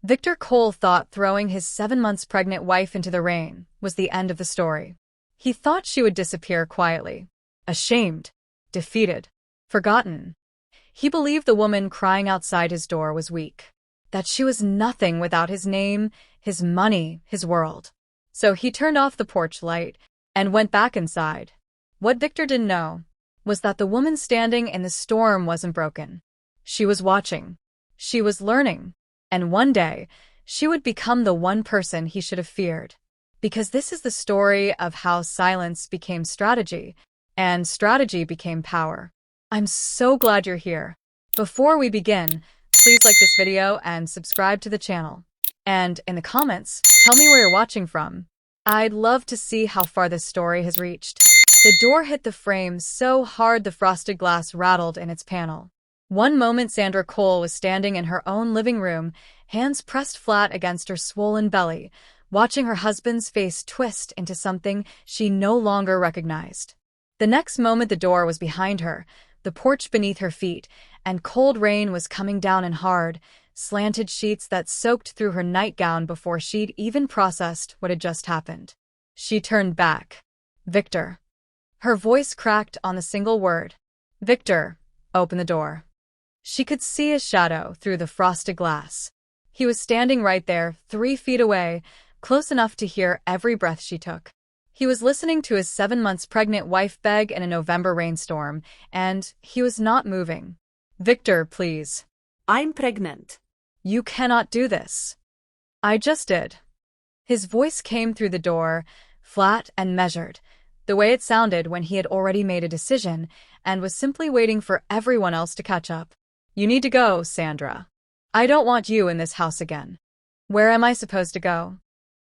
Victor Cole thought throwing his 7 months pregnant wife into the rain was the end of the story. He thought she would disappear quietly. Ashamed, defeated, forgotten. He believed the woman crying outside his door was weak, that she was nothing without his name, his money, his world. So he turned off the porch light and went back inside. What Victor didn't know was that the woman standing in the storm wasn't broken. She was watching. She was learning. And one day, she would become the one person he should have feared. Because this is the story of how silence became strategy, and strategy became power. I'm so glad you're here. Before we begin, please like this video and subscribe to the channel. And in the comments, tell me where you're watching from. I'd love to see how far this story has reached. The door hit the frame so hard the frosted glass rattled in its panel. One moment Sandra Cole was standing in her own living room, hands pressed flat against her swollen belly, watching her husband's face twist into something she no longer recognized. The next moment the door was behind her, the porch beneath her feet, and cold rain was coming down in hard, slanted sheets that soaked through her nightgown before she'd even processed what had just happened. She turned back. Victor. Her voice cracked on the single word. Victor, open the door. She could see his shadow through the frosted glass. He was standing right there, 3 feet away, close enough to hear every breath she took. He was listening to his 7 months pregnant wife beg in a November rainstorm, and he was not moving. Victor, please. I'm pregnant. You cannot do this. I just did. His voice came through the door, flat and measured, the way it sounded when he had already made a decision and was simply waiting for everyone else to catch up. You need to go, Sandra. I don't want you in this house again. Where am I supposed to go?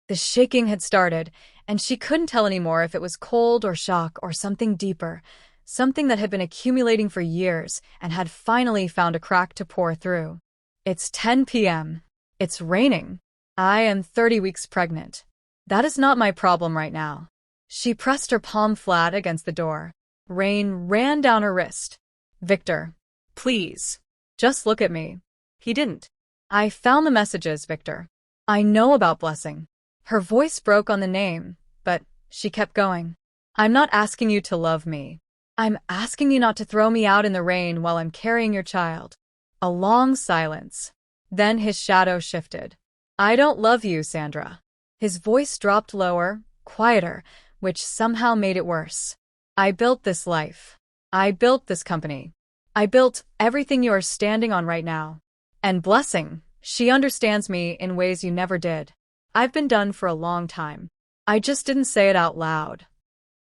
The shaking had started, and she couldn't tell anymore if it was cold or shock or something deeper, something that had been accumulating for years and had finally found a crack to pour through. It's 10 p.m. It's raining. I am 30 weeks pregnant. That is not my problem right now. She pressed her palm flat against the door. Rain ran down her wrist. Victor, please, just look at me. He didn't. I found the messages, Victor. I know about Blessing. Her voice broke on the name, but she kept going. I'm not asking you to love me. I'm asking you not to throw me out in the rain while I'm carrying your child. A long silence. Then his shadow shifted. I don't love you, Sandra. His voice dropped lower, quieter, which somehow made it worse. I built this life. I built this company. I built everything you are standing on right now. And Blessing, she understands me in ways you never did. I've been done for a long time. I just didn't say it out loud.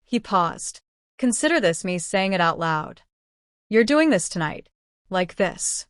He paused. Consider this me saying it out loud. You're doing this tonight. Like this.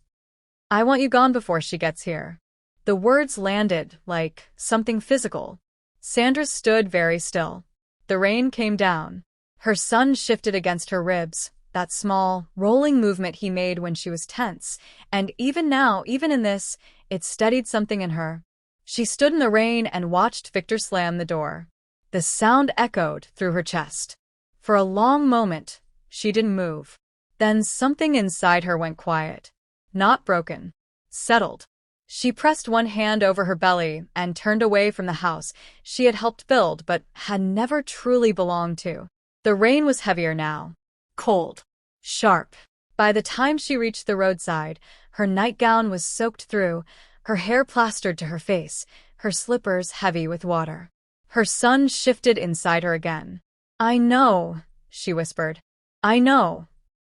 I want you gone before she gets here. The words landed like something physical. Sandra stood very still. The rain came down. Her son shifted against her ribs, that small, rolling movement he made when she was tense, and even now, even in this, it steadied something in her. She stood in the rain and watched Victor slam the door. The sound echoed through her chest. For a long moment, she didn't move. Then something inside her went quiet. Not broken. Settled. She pressed one hand over her belly and turned away from the house she had helped build but had never truly belonged to. The rain was heavier now. Cold. Sharp. By the time she reached the roadside, her nightgown was soaked through, her hair plastered to her face, her slippers heavy with water. Her son shifted inside her again. I know, she whispered. I know.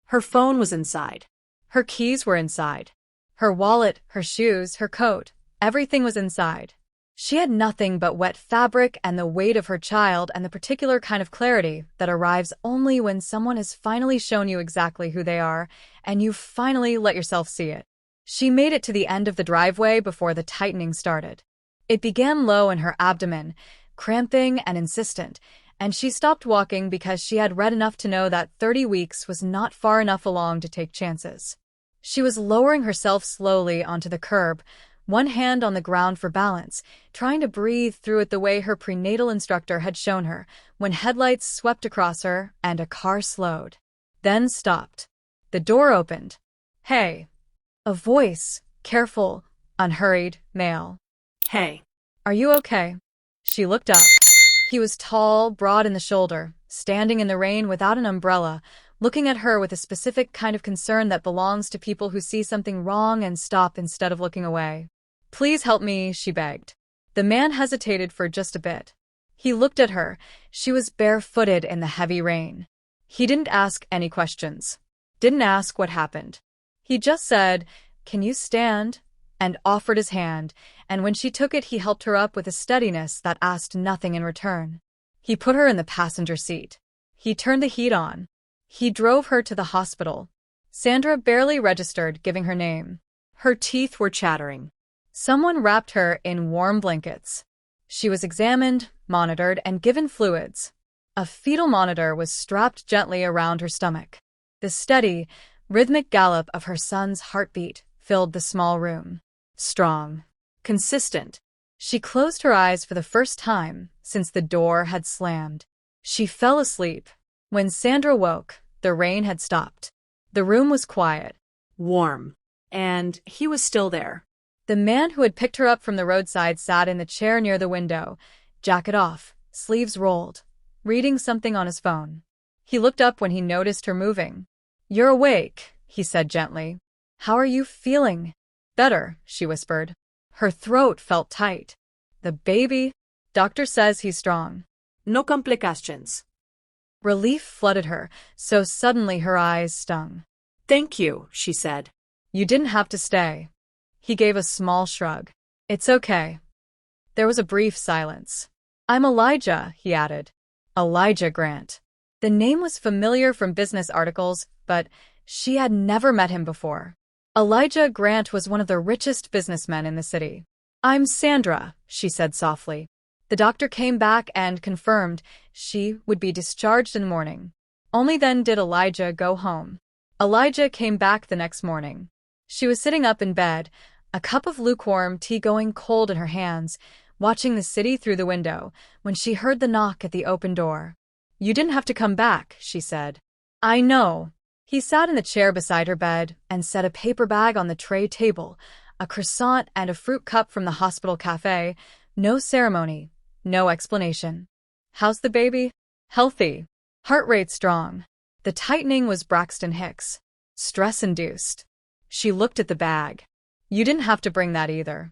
Her phone was inside. Her keys were inside. Her wallet, her shoes, her coat, everything was inside. She had nothing but wet fabric and the weight of her child and the particular kind of clarity that arrives only when someone has finally shown you exactly who they are and you finally let yourself see it. She made it to the end of the driveway before the tightening started. It began low in her abdomen, cramping and insistent, and she stopped walking because she had read enough to know that 30 weeks was not far enough along to take chances. She was lowering herself slowly onto the curb, one hand on the ground for balance, trying to breathe through it the way her prenatal instructor had shown her, when headlights swept across her and a car slowed. Then stopped. The door opened. Hey. A voice, careful, unhurried, male. Hey. Are you okay? She looked up. He was tall, broad in the shoulder, standing in the rain without an umbrella, looking at her with a specific kind of concern that belongs to people who see something wrong and stop instead of looking away. Please help me, she begged. The man hesitated for just a bit. He looked at her. She was barefooted in the heavy rain. He didn't ask any questions. Didn't ask what happened. He just said, "Can you stand?" and offered his hand, and when she took it he helped her up with a steadiness that asked nothing in return. He put her in the passenger seat. He turned the heat on. He drove her to the hospital. Sandra barely registered giving her name. Her teeth were chattering. Someone wrapped her in warm blankets. She was examined, monitored, and given fluids. A fetal monitor was strapped gently around her stomach. The steady, rhythmic gallop of her son's heartbeat filled the small room. Strong. Consistent. She closed her eyes for the first time since the door had slammed. She fell asleep. When Sandra woke, the rain had stopped. The room was quiet. Warm. And he was still there. The man who had picked her up from the roadside sat in the chair near the window, jacket off, sleeves rolled, reading something on his phone. He looked up when he noticed her moving. "You're awake," he said gently. "How are you feeling?" "Better," she whispered. Her throat felt tight. "The baby? Doctor says he's strong." No complications. Relief flooded her, so suddenly her eyes stung. Thank you, she said. "You didn't have to stay." He gave a small shrug. "It's okay." There was a brief silence. "I'm Elijah," he added. Elijah Grant. The name was familiar from business articles, but she had never met him before. Elijah Grant was one of the richest businessmen in the city. "I'm Sandra," she said softly. The doctor came back and confirmed she would be discharged in the morning. Only then did Elijah go home. Elijah came back the next morning. She was sitting up in bed, a cup of lukewarm tea going cold in her hands, watching the city through the window, when she heard the knock at the open door. "You didn't have to come back," she said. "I know." He sat in the chair beside her bed and set a paper bag on the tray table, a croissant and a fruit cup from the hospital cafe. No ceremony, no explanation. "How's the baby?" "Healthy. Heart rate strong." The tightening was Braxton Hicks. Stress-induced. She looked at the bag. "You didn't have to bring that either."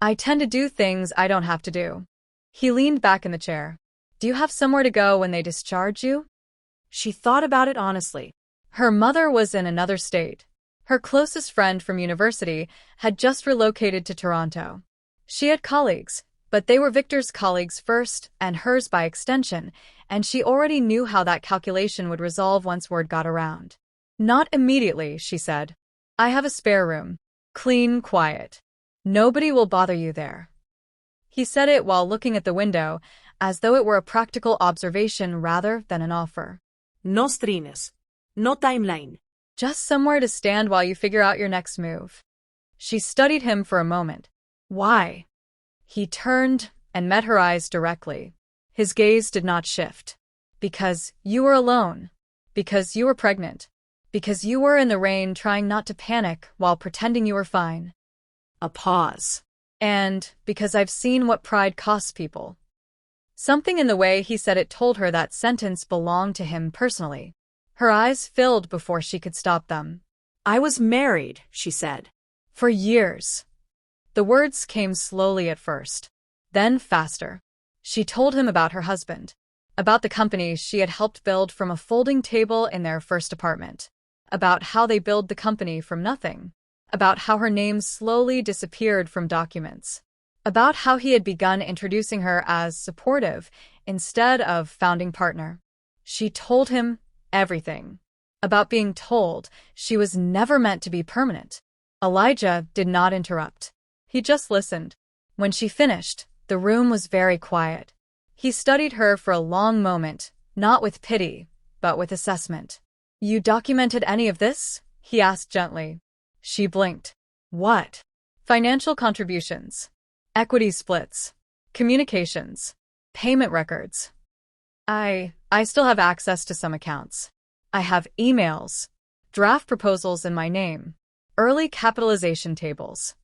"I tend to do things I don't have to do." He leaned back in the chair. "Do you have somewhere to go when they discharge you?" She thought about it honestly. Her mother was in another state. Her closest friend from university had just relocated to Toronto. She had colleagues, but they were Victor's colleagues first and hers by extension, and she already knew how that calculation would resolve once word got around. "Not immediately," she said. "I have a spare room. Clean, quiet. Nobody will bother you there." He said it while looking at the window, as though it were a practical observation rather than an offer. No strines. No timeline. "Just somewhere to stand while you figure out your next move." She studied him for a moment. "Why?" He turned and met her eyes directly. His gaze did not shift. "Because you were alone. Because you were pregnant. Because you were in the rain trying not to panic while pretending you were fine." A pause. "And because I've seen what pride costs people." Something in the way he said it told her that sentence belonged to him personally. Her eyes filled before she could stop them. "I was married," she said. "For years." The words came slowly at first, then faster. She told him about her husband, about the company she had helped build from a folding table in their first apartment, about how they built the company from nothing, about how her name slowly disappeared from documents, about how he had begun introducing her as supportive instead of founding partner. She told him everything. About being told she was never meant to be permanent. Elijah did not interrupt. He just listened. When she finished, the room was very quiet. He studied her for a long moment, not with pity, but with assessment. "You documented any of this?" he asked gently. She blinked. "What?" "Financial contributions. Equity splits. Communications. Payment records. I still have access to some accounts. I have emails, draft proposals in my name, early capitalization tables."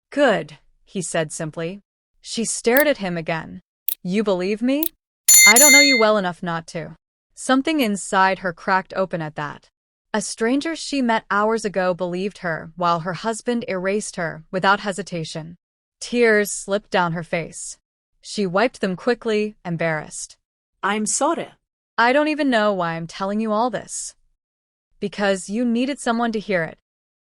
"Good," he said simply. She stared at him again. You believe me? I don't know you well enough not to. Something inside her cracked open at that. A stranger she met hours ago believed her, while her husband erased her without hesitation. Tears slipped down her face. She wiped them quickly, embarrassed. I'm sorry. I don't even know why I'm telling you all this. Because you needed someone to hear it.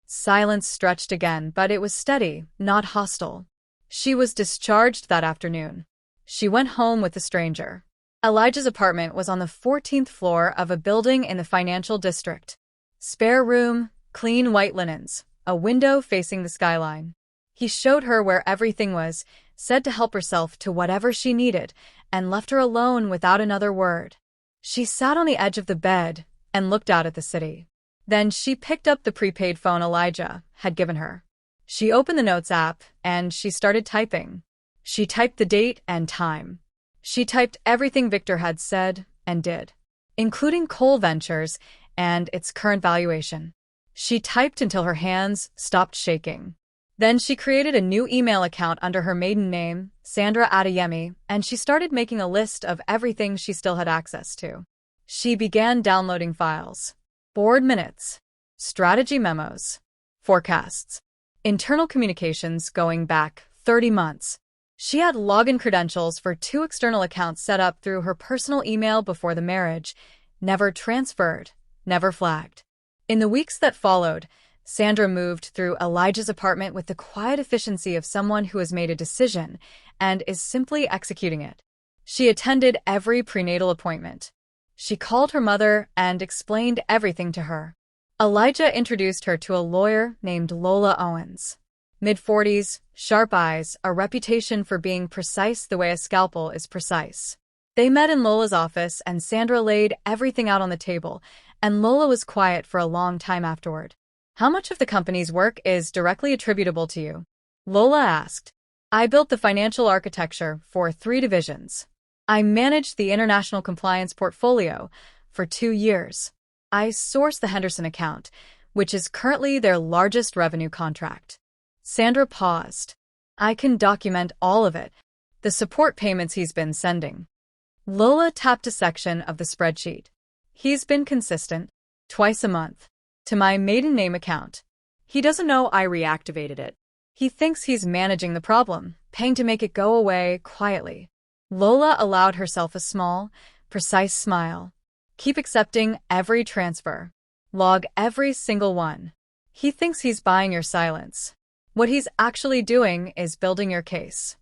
Silence stretched again, but it was steady, not hostile. She was discharged that afternoon. She went home with the stranger. Elijah's apartment was on the 14th floor of a building in the financial district. Spare room, clean white linens, a window facing the skyline. He showed her where everything was, said to help herself to whatever she needed, and left her alone without another word. She sat on the edge of the bed and looked out at the city. Then she picked up the prepaid phone Elijah had given her. She opened the Notes app and she started typing. She typed the date and time. She typed everything Victor had said and did, including Coal Ventures and its current valuation. She typed until her hands stopped shaking. Then she created a new email account under her maiden name, Sandra Adeyemi, and she started making a list of everything she still had access to. She began downloading files. Board minutes, strategy memos, forecasts, internal communications going back 30 months. She had login credentials for 2 external accounts set up through her personal email before the marriage, never transferred, never flagged. In the weeks that followed, Sandra moved through Elijah's apartment with the quiet efficiency of someone who has made a decision and is simply executing it. She attended every prenatal appointment. She called her mother and explained everything to her. Elijah introduced her to a lawyer named Lola Owens. Mid-40s, sharp eyes, a reputation for being precise the way a scalpel is precise. They met in Lola's office and Sandra laid everything out on the table, and Lola was quiet for a long time afterward. How much of the company's work is directly attributable to you? Lola asked. I built the financial architecture for 3 divisions. I managed the international compliance portfolio for 2 years. I sourced the Henderson account, which is currently their largest revenue contract. Sandra paused. I can document all of it, the support payments he's been sending. Lola tapped a section of the spreadsheet. He's been consistent, twice a month, to my maiden name account. He doesn't know I reactivated it. He thinks he's managing the problem, paying to make it go away quietly. Lola allowed herself a small, precise smile. Keep accepting every transfer. Log every single one. He thinks he's buying your silence. What he's actually doing is building your case.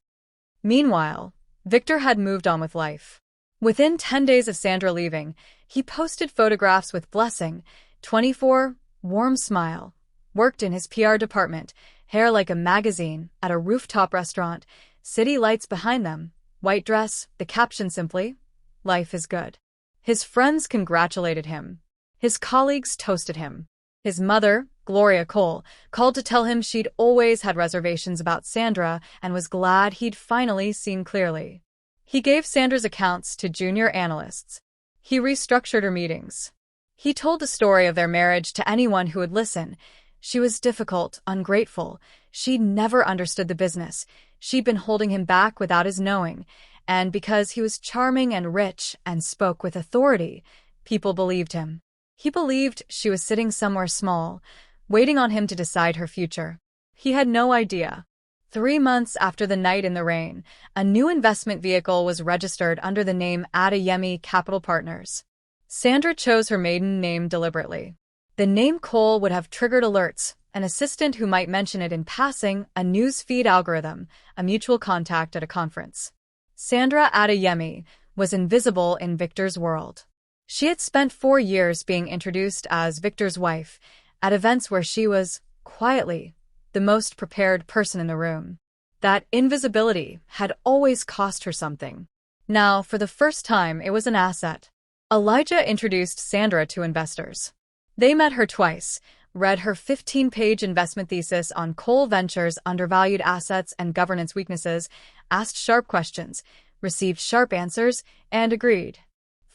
Meanwhile, Victor had moved on with life. Within 10 days of Sandra leaving, he posted photographs with Blessing, 24, warm smile, worked in his PR department, hair like a magazine, at a rooftop restaurant, city lights behind them, white dress, the caption simply, life is good. His friends congratulated him. His colleagues toasted him. His mother, Gloria Cole, called to tell him she'd always had reservations about Sandra and was glad he'd finally seen clearly. He gave Sandra's accounts to junior analysts. He restructured her meetings. He told the story of their marriage to anyone who would listen. She was difficult, ungrateful. She'd never understood the business. She'd been holding him back without his knowing. And because he was charming and rich and spoke with authority, people believed him. He believed she was sitting somewhere small, waiting on him to decide her future. He had no idea. 3 months after the night in the rain, a new investment vehicle was registered under the name Adeyemi Capital Partners. Sandra chose her maiden name deliberately. The name Cole would have triggered alerts, an assistant who might mention it in passing, a news feed algorithm, a mutual contact at a conference. Sandra Adeyemi was invisible in Victor's world. She had spent 4 years being introduced as Victor's wife at events where she was, quietly, the most prepared person in the room. That invisibility had always cost her something. Now, for the first time, it was an asset. Elijah introduced Sandra to investors. They met her twice, read her 15-page investment thesis on Coal Ventures' undervalued assets and governance weaknesses, asked sharp questions, received sharp answers, and agreed.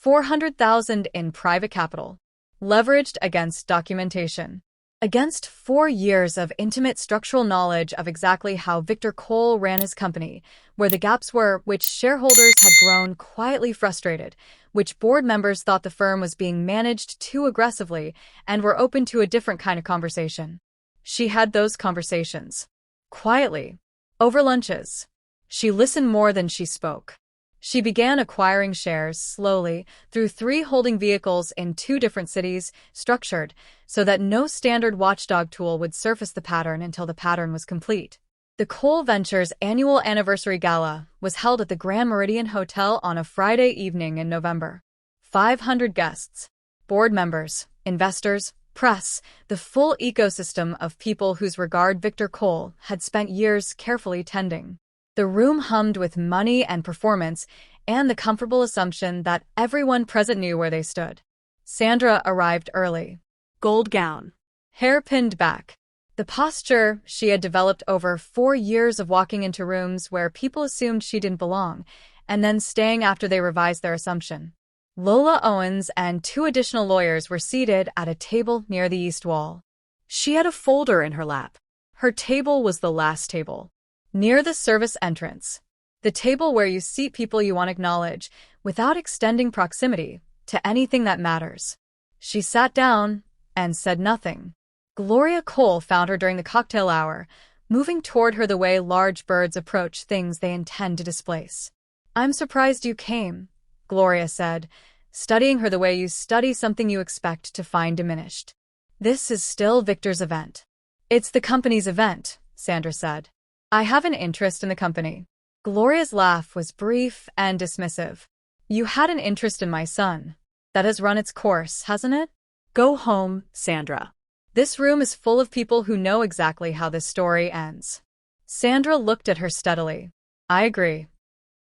$400,000 in private capital, leveraged against documentation. Against 4 years of intimate structural knowledge of exactly how Victor Cole ran his company, where the gaps were, which shareholders had grown quietly frustrated, which board members thought the firm was being managed too aggressively and were open to a different kind of conversation. She had those conversations. Quietly. Over lunches. She listened more than she spoke. She began acquiring shares slowly through 3 holding vehicles in 2 different cities, structured so that no standard watchdog tool would surface the pattern until the pattern was complete. The Cole Ventures annual anniversary gala was held at the Grand Meridian Hotel on a Friday evening in November. 500 guests, board members, investors, press, the full ecosystem of people whose regard Victor Cole had spent years carefully tending. The room hummed with money and performance and the comfortable assumption that everyone present knew where they stood. Sandra arrived early. Gold gown. Hair pinned back. The posture she had developed over 4 years of walking into rooms where people assumed she didn't belong, and then staying after they revised their assumption. Lola Owens and 2 additional lawyers were seated at a table near the east wall. She had a folder in her lap. Her table was the last table. Near the service entrance. The table where you seat people you want to acknowledge without extending proximity to anything that matters. She sat down and said nothing. Gloria Cole found her during the cocktail hour, moving toward her the way large birds approach things they intend to displace. "I'm surprised you came," Gloria said, studying her the way you study something you expect to find diminished. "This is still Victor's event." "It's the company's event," Sandra said. "I have an interest in the company." Gloria's laugh was brief and dismissive. "You had an interest in my son. That has run its course, hasn't it?" Go home, Sandra. "This room is full of people who know exactly how this story ends." Sandra looked at her steadily. "I agree."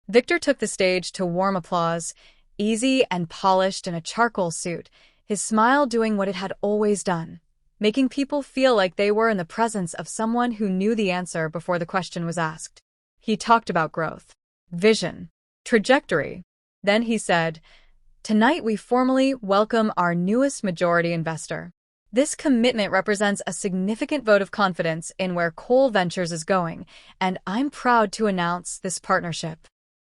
Victor took the stage to warm applause, easy and polished in a charcoal suit, his smile doing what it had always done, making people feel like they were in the presence of someone who knew the answer before the question was asked. He talked about growth, vision, trajectory. Then he said, "Tonight we formally welcome our newest majority investor. This commitment represents a significant vote of confidence in where Cole Ventures is going, and I'm proud to announce this partnership."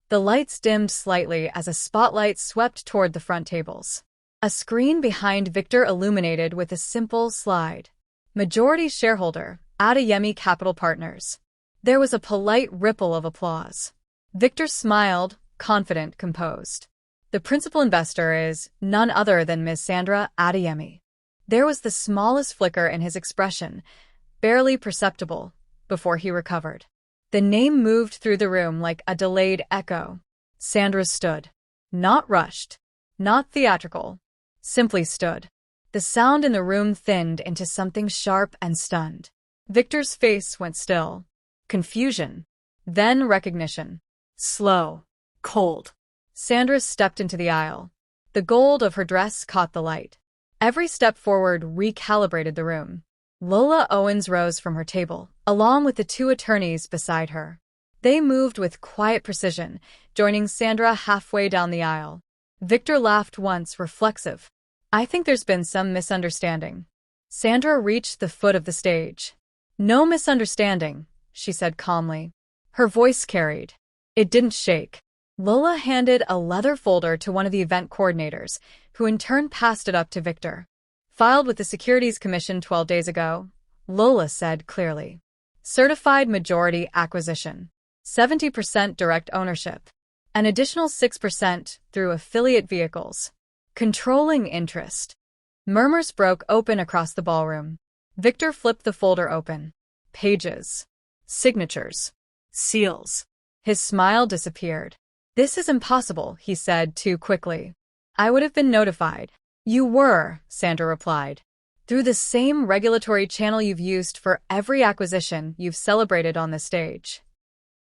The lights dimmed slightly as a spotlight swept toward the front tables. A screen behind Victor illuminated with a simple slide. Majority shareholder, Adeyemi Capital Partners. There was a polite ripple of applause. Victor smiled, confident, composed. "The principal investor is none other than Ms. Sandra Adeyemi." There was the smallest flicker in his expression, barely perceptible, before he recovered. The name moved through the room like a delayed echo. Sandra stood. Not rushed. Not theatrical. Simply stood. The sound in the room thinned into something sharp and stunned. Victor's face went still. Confusion. Then recognition. Slow. Cold. Sandra stepped into the aisle. The gold of her dress caught the light. Every step forward recalibrated the room. Lola Owens rose from her table, along with the 2 attorneys beside her. They moved with quiet precision, joining Sandra halfway down the aisle. Victor laughed once, reflexive. "I think there's been some misunderstanding." Sandra reached the foot of the stage. "No misunderstanding," she said calmly. Her voice carried. It didn't shake. Lola handed a leather folder to one of the event coordinators, who in turn passed it up to Victor. "Filed with the Securities Commission 12 days ago," Lola said clearly. "Certified majority acquisition. 70% direct ownership. An additional 6% through affiliate vehicles. Controlling interest." Murmurs broke open across the ballroom. Victor flipped the folder open. Pages. Signatures. Seals. His smile disappeared. "This is impossible," he said too quickly. "I would have been notified." "You were," Sandra replied. "Through the same regulatory channel you've used for every acquisition you've celebrated on the stage."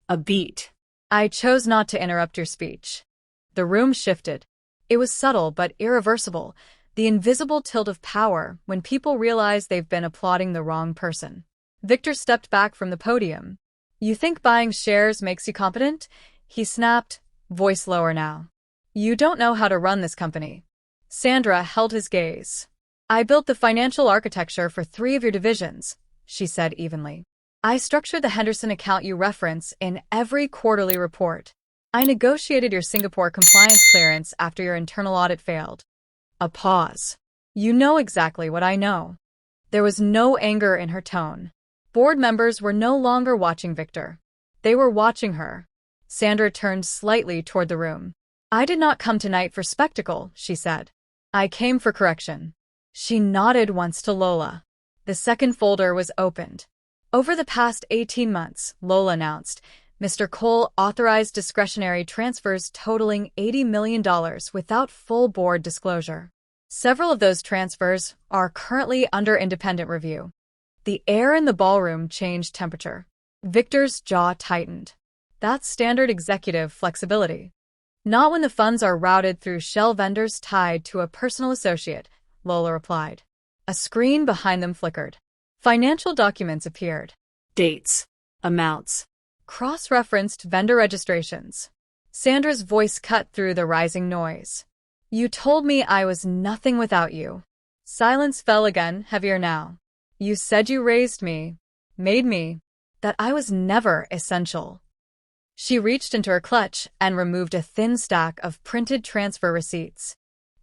A beat. "I chose not to interrupt your speech." The room shifted. It was subtle but irreversible, the invisible tilt of power when people realize they've been applauding the wrong person. Victor stepped back from the podium. "You think buying shares makes you competent?" he snapped, voice lower now. "You don't know how to run this company." Sandra held his gaze. I built the financial architecture for 3 of your divisions, she said evenly. I structured the Henderson account you reference in every quarterly report. I negotiated your Singapore compliance clearance after your internal audit failed. A pause. You know exactly what I know. There was no anger in her tone. Board members were no longer watching Victor. They were watching her. Sandra turned slightly toward the room. I did not come tonight for spectacle, she said. I came for correction. She nodded once to Lola. The second folder was opened. Over the past 18 months, Lola announced, Mr. Cole authorized discretionary transfers totaling $80 million without full board disclosure. Several of those transfers are currently under independent review. The air in the ballroom changed temperature. Victor's jaw tightened. That's standard executive flexibility. Not when the funds are routed through shell vendors tied to a personal associate, Lola replied. A screen behind them flickered. Financial documents appeared. Dates. Amounts. Cross-referenced vendor registrations. Sandra's voice cut through the rising noise. You told me I was nothing without you. Silence fell again, heavier now. You said you raised me, made me, that I was never essential. She reached into her clutch and removed a thin stack of printed transfer receipts.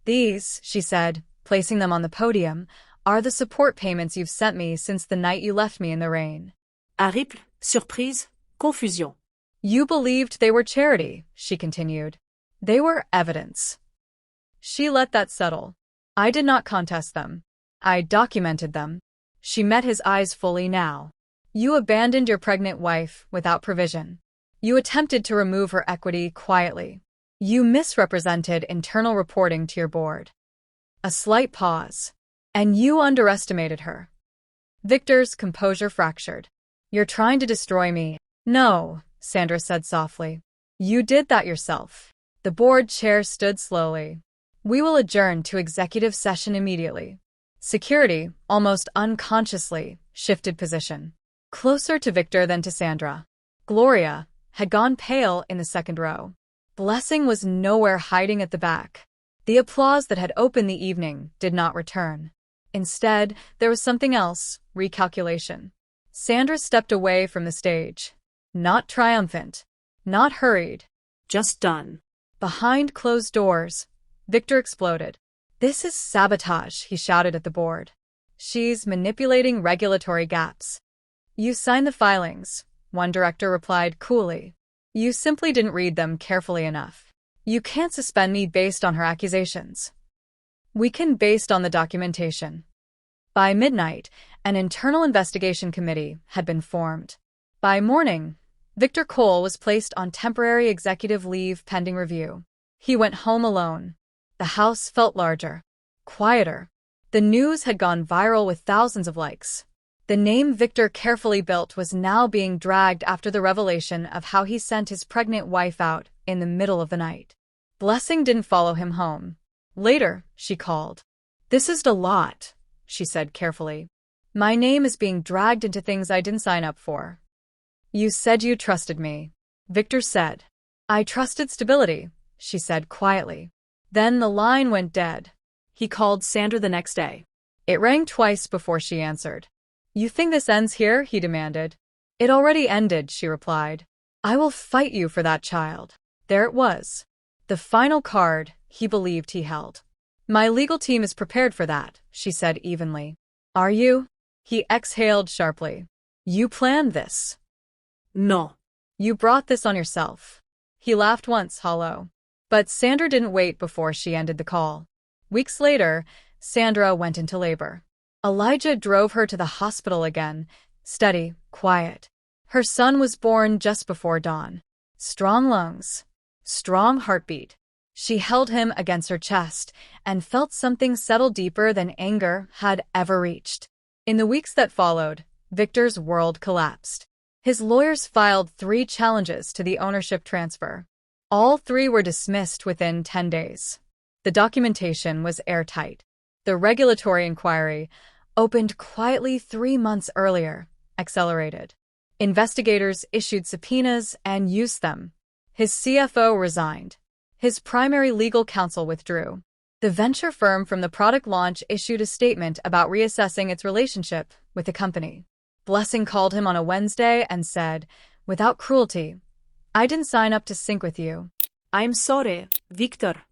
These, she said, placing them on the podium, are the support payments you've sent me since the night you left me in the rain. Horrible, surprise, confusion. You believed they were charity, she continued. They were evidence. She let that settle. I did not contest them. I documented them. She met his eyes fully now. You abandoned your pregnant wife without provision. You attempted to remove her equity quietly. You misrepresented internal reporting to your board. A slight pause. And you underestimated her. Victor's composure fractured. You're trying to destroy me. No, Sandra said softly. You did that yourself. The board chair stood slowly. We will adjourn to executive session immediately. Security, almost unconsciously, shifted position. Closer to Victor than to Sandra. Gloria had gone pale in the second row. Blessing was nowhere hiding at the back. The applause that had opened the evening did not return. Instead, there was something else, recalculation. Sandra stepped away from the stage. Not triumphant. Not hurried. Just done. Behind closed doors, Victor exploded. This is sabotage, he shouted at the board. She's manipulating regulatory gaps. You signed the filings, one director replied coolly. You simply didn't read them carefully enough. You can't suspend me based on her accusations. We can based on the documentation. By midnight, an internal investigation committee had been formed. By morning, Victor Cole was placed on temporary executive leave pending review. He went home alone. The house felt larger, quieter. The news had gone viral with thousands of likes. The name Victor carefully built was now being dragged after the revelation of how he sent his pregnant wife out in the middle of the night. Blessing didn't follow him home. Later, she called. This is a lot, she said carefully. My name is being dragged into things I didn't sign up for. You said you trusted me, Victor said. I trusted stability, she said quietly. Then the line went dead. He called Sandra the next day. It rang twice before she answered. You think this ends here? He demanded. It already ended, she replied. I will fight you for that child. There it was. The final card he believed he held. My legal team is prepared for that, she said evenly. Are you? He exhaled sharply. You planned this. No. You brought this on yourself. He laughed once, hollow. But Sandra didn't wait before she ended the call. Weeks later, Sandra went into labor. Elijah drove her to the hospital again, steady, quiet. Her son was born just before dawn. Strong lungs. Strong heartbeat. She held him against her chest and felt something settle deeper than anger had ever reached. In the weeks that followed, Victor's world collapsed. His lawyers filed 3 challenges to the ownership transfer. All 3 were dismissed within 10 days. The documentation was airtight. The regulatory inquiry, opened quietly 3 months earlier, accelerated. Investigators issued subpoenas and used them. His CFO resigned. His primary legal counsel withdrew. The venture firm from the product launch issued a statement about reassessing its relationship with the company. Blessing called him on a Wednesday and said, without cruelty, "I didn't sign up to sync with you." I'm sorry, Victor.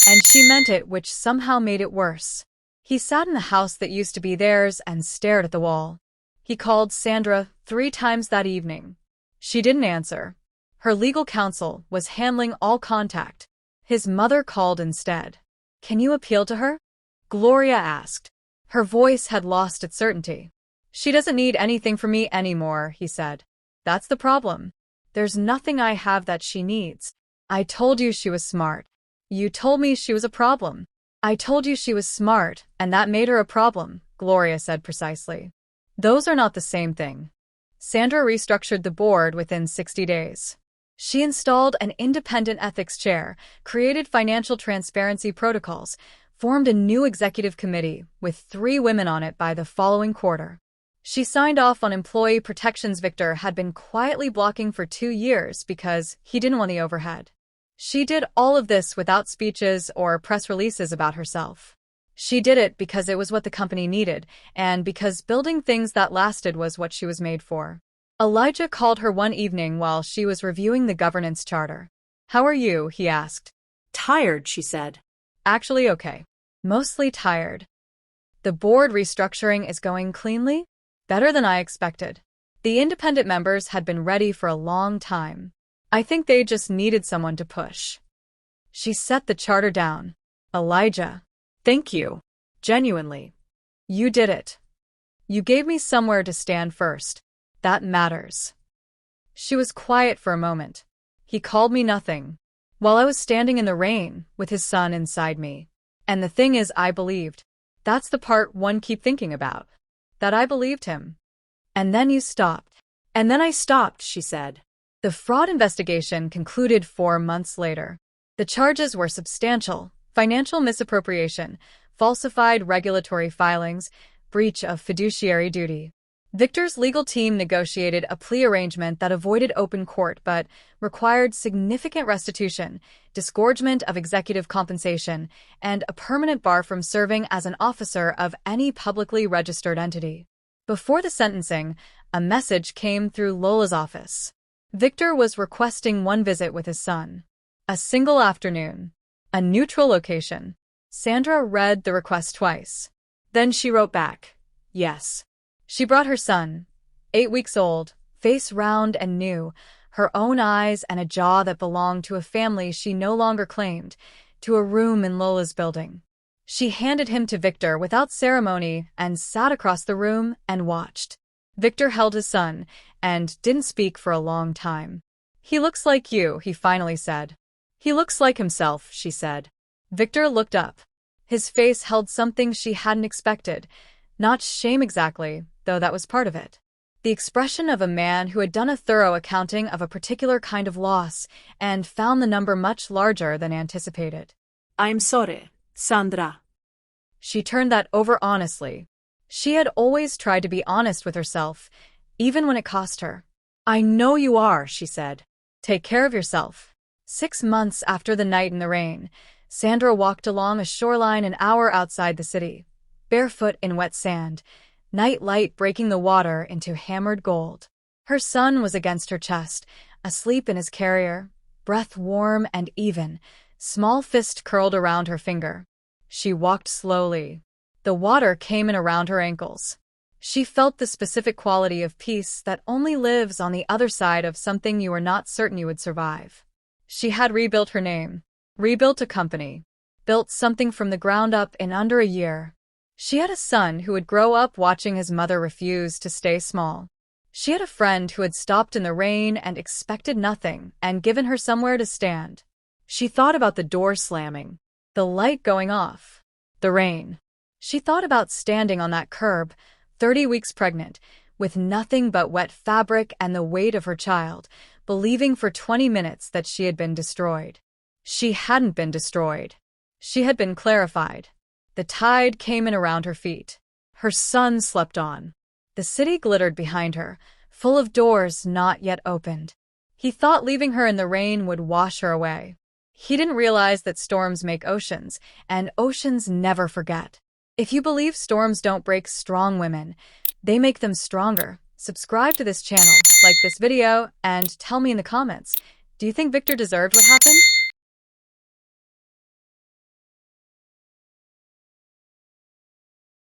And she meant it, which somehow made it worse. He sat in the house that used to be theirs and stared at the wall. He called Sandra 3 times that evening. She didn't answer. Her legal counsel was handling all contact. His mother called instead. "Can you appeal to her?" Gloria asked. Her voice had lost its certainty. "She doesn't need anything from me anymore," he said. "That's the problem. There's nothing I have that she needs. I told you she was smart. You told me she was a problem." "I told you she was smart, and that made her a problem," Gloria said precisely. "Those are not the same thing." Sandra restructured the board within 60 days. She installed an independent ethics chair, created financial transparency protocols, formed a new executive committee with 3 women on it by the following quarter. She signed off on employee protections Victor had been quietly blocking for 2 years because he didn't want the overhead. She did all of this without speeches or press releases about herself. She did it because it was what the company needed, and because building things that lasted was what she was made for. Elijah called her one evening while she was reviewing the governance charter. "How are you?" he asked. Tired, she said. "Actually okay. Mostly tired. The board restructuring is going cleanly? Better than I expected. The independent members had been ready for a long time. I think they just needed someone to push." She set the charter down. "Elijah, thank you. Genuinely. You did it. You gave me somewhere to stand first. That matters." She was quiet for a moment. "He called me nothing. While I was standing in the rain, with his son inside me. And the thing is, I believed. That's the part one keep thinking about. That I believed him. And then you stopped." "And then I stopped," she said. The fraud investigation concluded 4 months later. The charges were substantial: financial misappropriation, falsified regulatory filings, breach of fiduciary duty. Victor's legal team negotiated a plea arrangement that avoided open court but required significant restitution, disgorgement of executive compensation, and a permanent bar from serving as an officer of any publicly registered entity. Before the sentencing, a message came through Lola's office. Victor was requesting one visit with his son. A single afternoon. A neutral location. Sandra read the request twice. Then she wrote back, yes. She brought her son, 8 weeks old, face round and new, her own eyes and a jaw that belonged to a family she no longer claimed, to a room in Lola's building. She handed him to Victor without ceremony and sat across the room and watched. Victor held his son and didn't speak for a long time. "He looks like you," he finally said. "He looks like himself," she said. Victor looked up. His face held something she hadn't expected. Not shame exactly, though that was part of it. The expression of a man who had done a thorough accounting of a particular kind of loss and found the number much larger than anticipated. "I'm sorry, Sandra." She turned that over honestly. She had always tried to be honest with herself, even when it cost her. "I know you are," she said. "Take care of yourself." 6 months after the night in the rain, Sandra walked along a shoreline an hour outside the city, barefoot in wet sand, night light breaking the water into hammered gold. Her son was against her chest, asleep in his carrier, breath warm and even, small fist curled around her finger. She walked slowly. The water came in around her ankles. She felt the specific quality of peace that only lives on the other side of something you were not certain you would survive. She had rebuilt her name, rebuilt a company, built something from the ground up in under a year. She had a son who would grow up watching his mother refuse to stay small. She had a friend who had stopped in the rain and expected nothing and given her somewhere to stand. She thought about the door slamming, the light going off, the rain. She thought about standing on that curb, 30 weeks pregnant, with nothing but wet fabric and the weight of her child, believing for 20 minutes that she had been destroyed. She hadn't been destroyed. She had been clarified. The tide came in around her feet. Her son slept on. The city glittered behind her, full of doors not yet opened. He thought leaving her in the rain would wash her away. He didn't realize that storms make oceans, and oceans never forget. If you believe storms don't break strong women, they make them stronger. Subscribe to this channel, like this video, and tell me in the comments, do you think Victor deserved what happened?